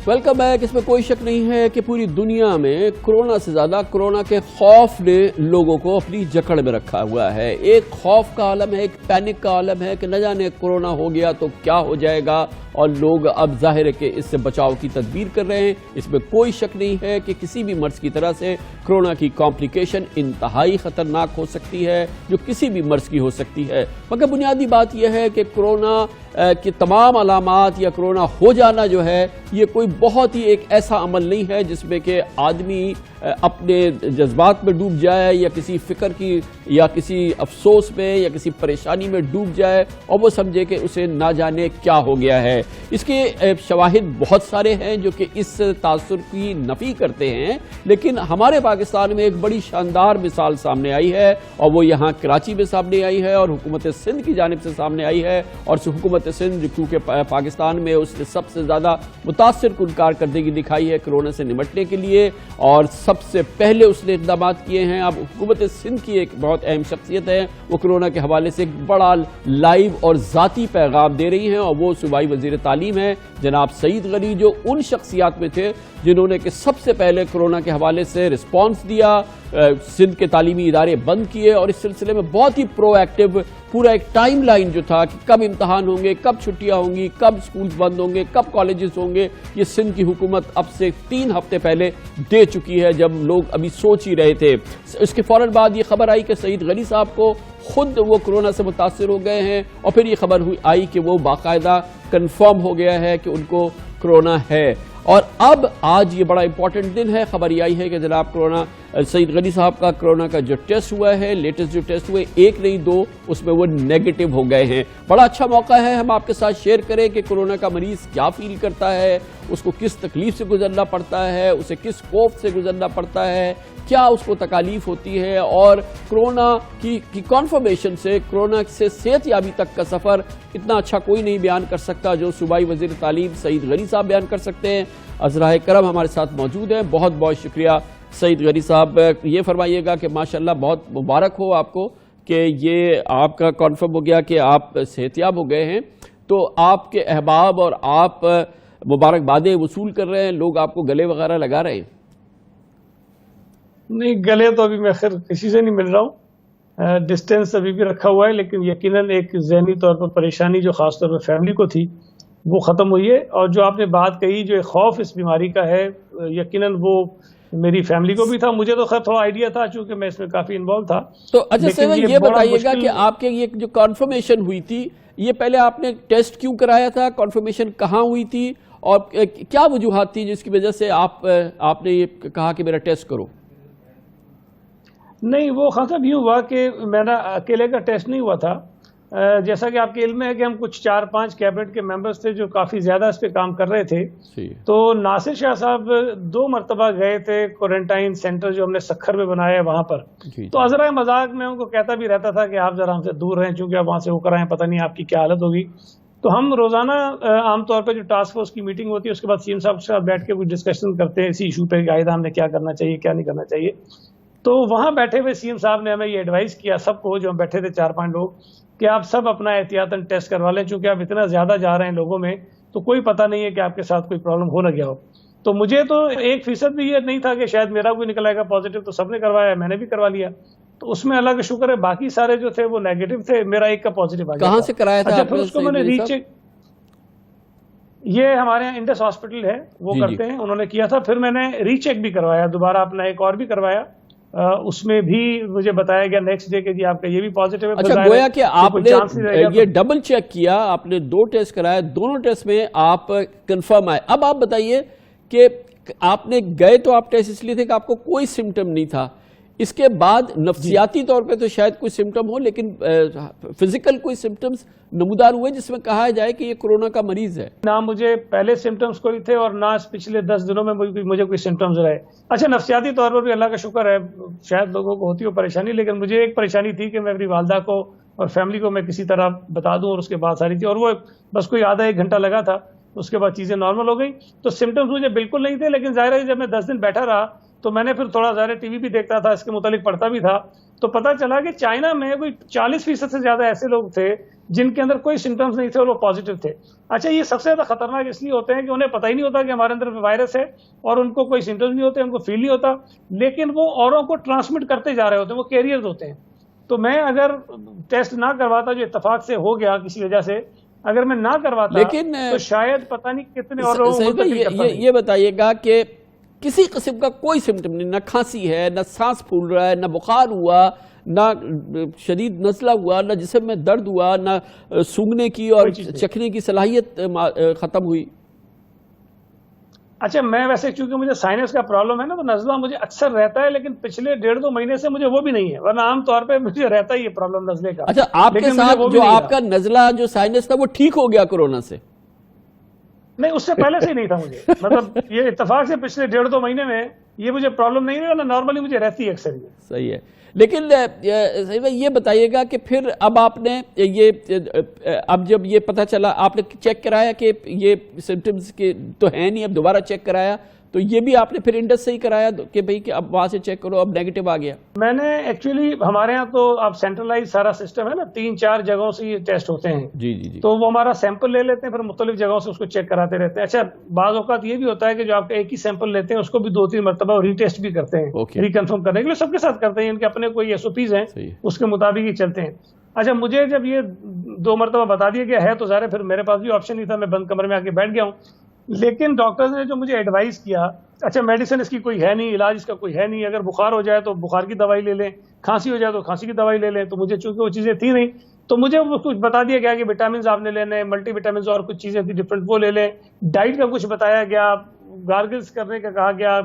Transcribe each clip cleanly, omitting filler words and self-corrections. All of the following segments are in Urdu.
Welcome back. اس میں کوئی شک نہیں ہے کہ پوری دنیا میں کورونا سے زیادہ کورونا کے خوف نے لوگوں کو اپنی جکڑ میں رکھا ہوا ہے۔ ایک خوف کا عالم ہے، ایک پینک کا عالم ہے کہ نہ جانے کورونا ہو گیا تو کیا ہو جائے گا، اور لوگ اب ظاہر ہے کہ اس سے بچاؤ کی تدبیر کر رہے ہیں۔ اس میں کوئی شک نہیں ہے کہ کسی بھی مرض کی طرح سے کورونا کی کمپلیکیشن انتہائی خطرناک ہو سکتی ہے، جو کسی بھی مرض کی ہو سکتی ہے۔ مگر بنیادی بات یہ ہے کہ کورونا کی تمام علامات یا کورونا ہو جانا جو ہے، یہ کوئی بہت ہی ایک ایسا عمل نہیں ہے جس میں کہ آدمی اپنے جذبات میں ڈوب جائے یا کسی فکر کی یا کسی افسوس میں یا کسی پریشانی میں ڈوب جائے اور وہ سمجھے کہ اسے نہ جانے کیا ہو گیا ہے۔ اس کے شواہد بہت سارے ہیں جو کہ اس تاثر کی نفی کرتے ہیں، لیکن ہمارے پاکستان میں ایک بڑی شاندار مثال سامنے آئی ہے، اور وہ یہاں کراچی میں سامنے آئی ہے اور حکومت سندھ کی جانب سے سامنے آئی ہے۔ اور حکومت سندھ کیونکہ پاکستان میں اس نے سب سے زیادہ متاثر کن کارکردگی دکھائی ہے کورونا سے نمٹنے کے لیے، اور سب سے پہلے اس نے اقدامات کیے ہیں۔ اب حکومت سندھ کی ایک بہت اہم شخصیت ہے، وہ کورونا کے حوالے سے ایک بڑا لائیو اور ذاتی پیغام دے رہی ہیں، اور وہ صوبائی وزیر تعلیم ہے جناب سعید غنی، جو ان شخصیات میں تھے جنہوں نے کہ سب سے پہلے کورونا کے حوالے سے رسپانس دیا، سندھ کے تعلیمی ادارے بند کیے، اور اس سلسلے میں بہت ہی پرو ایکٹیو پورا ایک ٹائم لائن جو تھا کہ کب امتحان ہوں گے، کب چھٹیاں ہوں گی، کب سکولز بند ہوں گے، کب کالجز ہوں گے، یہ سندھ کی حکومت اب سے 3 ہفتے پہلے دے چکی ہے، جب لوگ ابھی سوچ ہی رہے تھے۔ اس کے فوراً بعد یہ خبر آئی کہ سعید غنی صاحب کو خود وہ کورونا سے متاثر ہو گئے ہیں، اور پھر یہ خبر آئی کہ وہ باقاعدہ کنفرم ہو گیا ہے کہ ان کو کورونا ہے۔ اور اب آج یہ بڑا امپورٹنٹ دن ہے، خبر یہ آئی ہے کہ جناب سعید غنی صاحب کا کورونا کا جو ٹیسٹ ہوا ہے، لیٹسٹ جو ٹیسٹ ہوئے 1 نہیں 2، اس میں وہ نیگیٹو ہو گئے ہیں۔ بڑا اچھا موقع ہے ہم آپ کے ساتھ شیئر کریں کہ کورونا کا مریض کیا فیل کرتا ہے، اس کو کس تکلیف سے گزرنا پڑتا ہے، اسے کس خوف سے گزرنا پڑتا ہے، کیا اس کو تکالیف ہوتی ہے، اور کورونا کی کنفرمیشن سے، کورونا سے صحت یابی تک کا سفر اتنا اچھا کوئی نہیں بیان کر سکتا جو صوبائی وزیر تعلیم سعید غنی صاحب بیان کر سکتے ہیں۔ عذرائے کرم ہمارے ساتھ موجود ہیں، بہت بہت شکریہ سعید غنی صاحب۔ یہ فرمائیے گا کہ ماشاءاللہ بہت مبارک ہو آپ کو کہ یہ آپ کا کنفرم ہو گیا کہ آپ صحت یاب ہو گئے ہیں، تو آپ کے احباب اور آپ مبارکبادیں وصول کر رہے ہیں، لوگ آپ کو گلے وغیرہ لگا رہے ہیں؟ نہیں، گلے تو ابھی میں خیر کسی سے نہیں مل رہا ہوں، ڈسٹینس ابھی بھی رکھا ہوا ہے، لیکن یقیناً ایک ذہنی طور پر پریشانی جو خاص طور پر فیملی کو تھی وہ ختم ہوئی ہے۔ اور جو آپ نے بات کہی، جو ایک خوف اس بیماری کا ہے، یقیناً وہ میری فیملی کو بھی تھا، مجھے تو خیر تھوڑا آئیڈیا تھا چونکہ میں اس میں کافی انوالو تھا۔ تو اچھا سیون یہ بتائیے گا کہ آپ کے یہ جو کنفرمیشن ہوئی تھی، یہ پہلے آپ نے ٹیسٹ کیوں کرایا تھا، کنفرمیشن کہاں ہوئی تھی، اور کیا وجوہات تھی جس کی وجہ سے آپ نے یہ کہا کہ میرا ٹیسٹ کرو؟ نہیں، وہ خاصا یوں ہوا کہ میرا اکیلے کا ٹیسٹ نہیں ہوا تھا، جیسا کہ آپ کے علم میں ہے کہ ہم کچھ 4-5 کیبنٹ کے ممبرز تھے جو کافی زیادہ اس پہ کام کر رہے تھے۔ تو ناصر شاہ صاحب 2 مرتبہ گئے تھے کوارنٹائن سینٹر جو ہم نے سکھر میں بنایا ہے وہاں پر، تو عذرائے مذاق میں ان کو کہتا بھی رہتا تھا کہ آپ ذرا ہم سے دور رہیں، چونکہ آپ وہاں سے ہو کر آئیں، پتہ نہیں آپ کی کیا حالت ہوگی۔ تو ہم روزانہ عام طور پہ جو ٹاسک فورس کی میٹنگ ہوتی ہے اس کے بعد سی ایم صاحب کے ساتھ بیٹھ کے کچھ ڈسکشن کرتے ہیں اسی ایشو پہ کہ آئندہ ہم نے کیا کرنا چاہیے، کیا نہیں کرنا چاہیے۔ تو وہاں بیٹھے ہوئے سی ایم صاحب نے ہمیں یہ ایڈوائز کیا سب کو، جو ہم بیٹھے تھے 4-5 لوگ، کہ آپ سب اپنا احتیاطاً ٹیسٹ کروا لیں، چونکہ آپ اتنا زیادہ جا رہے ہیں لوگوں میں تو کوئی پتہ نہیں ہے کہ آپ کے ساتھ کوئی پرابلم ہو نہ گیا ہو۔ تو مجھے تو 1% بھی یہ نہیں تھا کہ شاید میرا کوئی نکل آئے گا پازیٹیو، تو سب نے کروایا، میں نے بھی کروا لیا، تو اس میں اللہ کا شکر ہے باقی سارے جو تھے وہ نیگیٹو تھے، میرا 1 کا پازیٹیو آ گیا۔ کہاں سے کرایا تھا؟ اچھا، پھر اس کو میں نے ری چیک، یہ ہمارے یہاں انڈس ہاسپٹل ہے وہ کرتے ہیں، انہوں نے کیا تھا، پھر میں نے ری چیک بھی کروایا دوبارہ، اپنا ایک اور بھی کروایا، اس میں بھی مجھے بتایا گیا نیکسٹ ڈے کہ جی آپ کا یہ بھی پازیٹیو ہے۔ اچھا، گویا کہ آپ نے یہ ڈبل چیک کیا، آپ نے 2 ٹیسٹ کرائے، دونوں ٹیسٹ میں آپ کنفرم آئے۔ اب آپ بتائیے کہ آپ نے گئے تو آپ ٹیسٹ اس لیے تھے کہ آپ کو کوئی سمٹم نہیں تھا، اس کے بعد نفسیاتی طور پہ تو شاید کوئی سمٹم ہو، لیکن فزیکل کوئی سمٹمز نمودار ہوئے جس میں کہا جائے کہ یہ کورونا کا مریض ہے؟ نہ مجھے پہلے سمٹمز کوئی تھے اور نہ پچھلے 10 دنوں میں مجھے کوئی سمٹمز رہے۔ اچھا، نفسیاتی طور پر بھی اللہ کا شکر ہے، شاید لوگوں کو ہوتی ہو پریشانی، لیکن مجھے ایک پریشانی تھی کہ میں اپنی والدہ کو اور فیملی کو میں کسی طرح بتا دوں، اور اس کے بعد ساری تھی، اور وہ بس کوئی آدھا 1 گھنٹہ لگا تھا، اس کے بعد چیزیں نارمل ہو گئی۔ تو سمٹمز مجھے بالکل نہیں تھے، لیکن ظاہر ہے جب میں 10 دن بیٹھا رہا تو میں نے پھر تھوڑا ظاہر ٹی وی بھی دیکھتا تھا، اس کے متعلق پڑھتا بھی تھا، تو پتہ چلا کہ چائنا میں کوئی 40% سے زیادہ ایسے لوگ تھے جن کے اندر کوئی سمٹمز نہیں تھے اور وہ پازیٹیو تھے. اچھا یہ سب سے زیادہ خطرناک اس لیے ہوتے ہیں کہ انہیں پتہ ہی نہیں ہوتا کہ ہمارے اندر وائرس ہے اور ان کو کوئی سمٹمز نہیں ہوتے, ان کو فیل نہیں ہوتا, لیکن وہ اوروں کو ٹرانسمٹ کرتے جا رہے ہوتے ہیں, وہ کیریئرز ہوتے ہیں. تو میں اگر ٹیسٹ نہ کرواتا, جو اتفاق سے ہو گیا کسی وجہ سے, اگر میں نہ کرواتا لیکن تو شاید پتہ نہیں کتنے اور لوگوں کو. یہ بتائیے گا کہ کسی قسم کا کوئی سمٹم نہیں, نہ کھانسی ہے, نہ سانس پھول رہا ہے, نہ بخار ہوا, نہ شدید نزلہ ہوا, نہ جسم میں درد ہوا, نہ سونگھنے کی اور چکھنے کی صلاحیت ختم ہوئی؟ اچھا میں ویسے چونکہ مجھے سائنس کا پرابلم ہے نا, تو نزلہ مجھے اکثر رہتا ہے, لیکن پچھلے 1.5-2 مہینے سے مجھے وہ بھی نہیں ہے, ورنہ عام طور پہ مجھے رہتا ہی یہ پرابلم نزلے کا. اچھا آپ کے ساتھ جو آپ کا نزلہ جو سائنس تھا وہ ٹھیک ہو گیا کورونا سے؟ نہیں, اس سے پہلے سے ہی نہیں تھا مجھے, مطلب یہ اتفاق سے پچھلے 1.5-2 مہینے میں یہ مجھے پرابلم نہیں ہے, نارملی مجھے رہتی ہے اکثر. یہ صحیح ہے, لیکن یہ بتائیے گا کہ پھر اب آپ نے اب جب یہ پتہ چلا, آپ نے چیک کرایا کہ یہ سمٹمز کے تو ہیں نہیں, اب دوبارہ چیک کرایا تو یہ بھی آپ نے پھر انڈس سے ہی کرایا کہ بھئی کہ اب وہاں سے چیک کرو, اب نیگیٹو آ گیا؟ میں نے ایکچولی ہمارے ہاں تو اب سینٹرلائز سارا سسٹم ہے نا, 3-4 جگہوں سے یہ ٹیسٹ ہوتے ہیں. جی. تو وہ ہمارا سیمپل لے لیتے ہیں, پھر مختلف جگہوں سے اس کو چیک کراتے رہتے ہیں. اچھا بعض اوقات یہ بھی ہوتا ہے کہ جو آپ کا ایک ہی سیمپل لیتے ہیں اس کو بھی 2-3 مرتبہ ری ٹیسٹ بھی کرتے ہیں, ریکنفرم کرنے کے لیے. سب کے ساتھ کرتے ہیں, ان کے اپنے کوئی ایس او پیز ہیں, اس کے مطابق ہی چلتے ہیں. اچھا مجھے جب یہ 2 مرتبہ بتا دیا گیا ہے تو ظاہر ہے پھر میرے پاس بھی آپشن نہیں تھا, میں بند کمرے میں آ کے بیٹھ گیا ہوں. لیکن ڈاکٹرز نے جو مجھے ایڈوائز کیا, اچھا میڈیسن اس کی کوئی ہے نہیں, علاج اس کا کوئی ہے نہیں, اگر بخار ہو جائے تو بخار کی دوائی لے لیں, کھانسی ہو جائے تو کھانسی کی دوائی لے لیں. تو مجھے چونکہ وہ چیزیں تھیں نہیں, تو مجھے وہ کچھ بتا دیا گیا کہ وٹامنز آپ نے لینے, ملٹی وٹامنز اور کچھ چیزیں تھیں ڈفرینٹ وہ لے لیں. ڈائٹ کا کچھ بتایا گیا, گارگلز کرنے کا کہا گیا,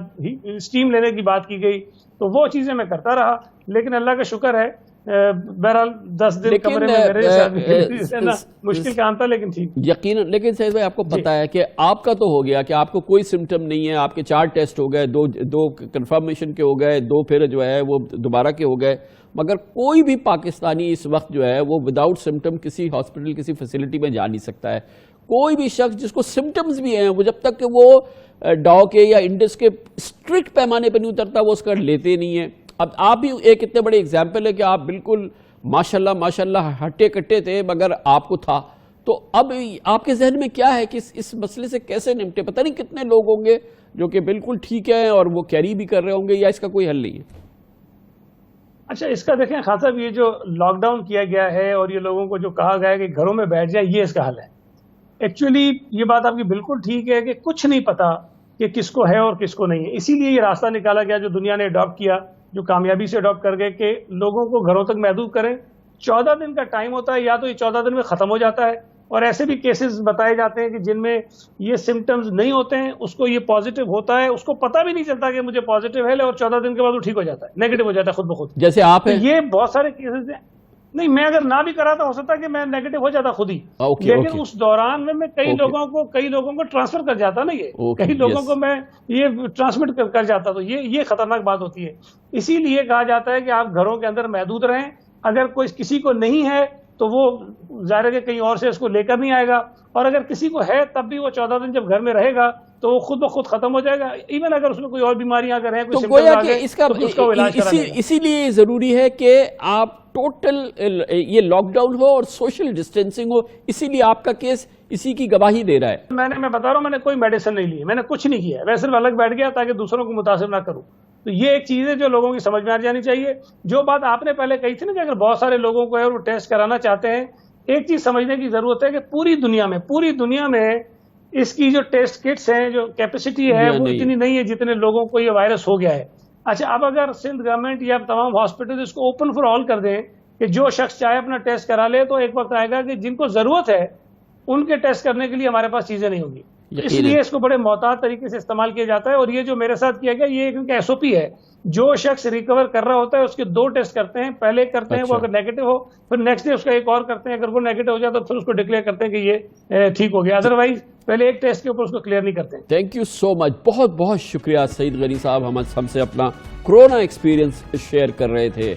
اسٹیم لینے کی بات کی گئی, تو وہ چیزیں میں کرتا رہا. لیکن اللہ کا شکر ہے بہرحال 10 دن کمرے میں میرے ساتھ مشکل کام تھا, لیکن ٹھیک. یقیناً. لیکن سید بھائی آپ کو پتا ہے کہ آپ کا تو ہو گیا کہ آپ کو کوئی سمٹم نہیں ہے, آپ کے 4 ٹیسٹ ہو گئے, 2 کنفرمیشن کے ہو گئے, 2 پھر جو ہے وہ دوبارہ کے ہو گئے, مگر کوئی بھی پاکستانی اس وقت جو ہے وہ وداؤٹ سمٹم کسی ہاسپٹل کسی فیسلٹی میں جا نہیں سکتا ہے. کوئی بھی شخص جس کو سمٹمز بھی ہیں وہ جب تک کہ وہ ڈاؤ کے یا انڈس کے اسٹرکٹ پیمانے پہ نہیں اترتا وہ اس کا لیتے نہیں ہیں. اب آپ بھی ایک اتنے بڑے اگزامپل ہے کہ آپ بالکل ماشاءاللہ ہٹے کٹے تھے مگر آپ کو تھا. تو اب آپ کے ذہن میں کیا ہے کہ اس مسئلے سے کیسے نمٹے؟ پتہ نہیں کتنے لوگ ہوں گے جو کہ بالکل ٹھیک ہیں اور وہ کیری بھی کر رہے ہوں گے, یا اس کا کوئی حل نہیں ہے؟ اچھا اس کا دیکھیں خان صاحب, یہ جو لاک ڈاؤن کیا گیا ہے اور یہ لوگوں کو جو کہا گیا ہے کہ گھروں میں بیٹھ جائیں, یہ اس کا حل ہے. ایکچولی یہ بات آپ کی بالکل ٹھیک ہے کہ کچھ نہیں پتا کہ کس کو ہے اور کس کو نہیں ہے, اسی لیے یہ راستہ نکالا گیا جو دنیا نے اڈاپٹ کیا, جو کامیابی سے اڈاپٹ کر گئے کہ لوگوں کو گھروں تک محدود کریں. 14 دن کا ٹائم ہوتا ہے, یا تو یہ 14 دن میں ختم ہو جاتا ہے, اور ایسے بھی کیسز بتائے جاتے ہیں کہ جن میں یہ سمٹمز نہیں ہوتے ہیں, اس کو یہ پازیٹیو ہوتا ہے, اس کو پتہ بھی نہیں چلتا کہ مجھے پازیٹیو ہے, اور 14 دن کے بعد وہ ٹھیک ہو جاتا ہے, نیگیٹو ہو جاتا ہے خود بخود. جیسے آپ ہیں, یہ بہت سارے کیسز ہیں. نہیں میں اگر نہ بھی کراتا ہو سکتا کہ میں نیگیٹو ہو جاتا خود ہی, لیکن اس دوران میں کئی لوگوں کو ٹرانسفر کر جاتا نا, یہ کئی لوگوں کو میں یہ ٹرانسمٹ کر جاتا, تو یہ خطرناک بات ہوتی ہے. اسی لیے کہا جاتا ہے کہ آپ گھروں کے اندر محدود رہیں. اگر کوئی کسی کو نہیں ہے تو وہ ظاہر ہے کہ کہیں اور سے اس کو لے کر نہیں آئے گا, اور اگر کسی کو ہے تب بھی وہ 14 دن جب گھر میں رہے گا تو وہ خود بخود ختم ہو جائے گا. ایون اگر اس میں کوئی اور بیماریاں اگر ہیں, کوئی سمپٹمز آ گئے تو اس کا علاج کرا جائے گا. اسی لیے ضروری ہے کہ آپ ٹوٹل یہ لاک ڈاؤن ہو اور سوشل ڈسٹینسنگ ہو, اسی لیے آپ کا کیس اسی کی گواہی دے رہا ہے. میں بتا رہا ہوں, میں نے کوئی میڈیسن نہیں لی, میں نے کچھ نہیں کیا, میں صرف الگ بیٹھ گیا تاکہ دوسروں کو متاثر نہ کروں. تو یہ ایک چیز ہے جو لوگوں کی سمجھ میں آ جانی چاہیے. جو بات آپ نے پہلے کہی تھی نا کہ اگر بہت سارے لوگوں کو ہے وہ ٹیسٹ کرانا چاہتے ہیں, ایک چیز سمجھنے کی ضرورت ہے کہ پوری دنیا میں اس کی جو ٹیسٹ کٹس ہیں, جو کیپیسٹی ہے وہ اتنی نہیں ہے جتنے لوگوں کو یہ وائرس ہو گیا ہے. اچھا اب اگر سندھ گورنمنٹ یا تمام ہاسپٹل اس کو اوپن فار آل کر دیں کہ جو شخص چاہے اپنا ٹیسٹ کرا لے, تو ایک وقت آئے گا کہ جن کو ضرورت ہے ان کے ٹیسٹ کرنے کے لیے ہمارے پاس چیزیں نہیں ہوں گی. اس لیے اس کو بڑے محتاط طریقے سے استعمال کیا جاتا ہے. اور یہ جو میرے ساتھ کیا گیا یہ ایک ایس او پی ہے, جو شخص ریکور کر رہا ہوتا ہے اس کے 2 ٹیسٹ کرتے ہیں. پہلے کرتے ہیں وہ اگر نیگیٹو ہو, پھر نیکسٹ ڈے اس کا ایک اور کرتے ہیں, اگر وہ نیگیٹو ہو جائے تو پھر اس کو ڈکلیئر کرتے ہیں کہ یہ ٹھیک ہو گیا, ادروائز پہلے ایک ٹیسٹ کے اوپر اس کو کلیئر نہیں کرتے. تھینک یو سو مچ, بہت بہت شکریہ سعید غنی صاحب, ہم سے اپنا کورونا ایکسپیرینس شیئر کر رہے تھے.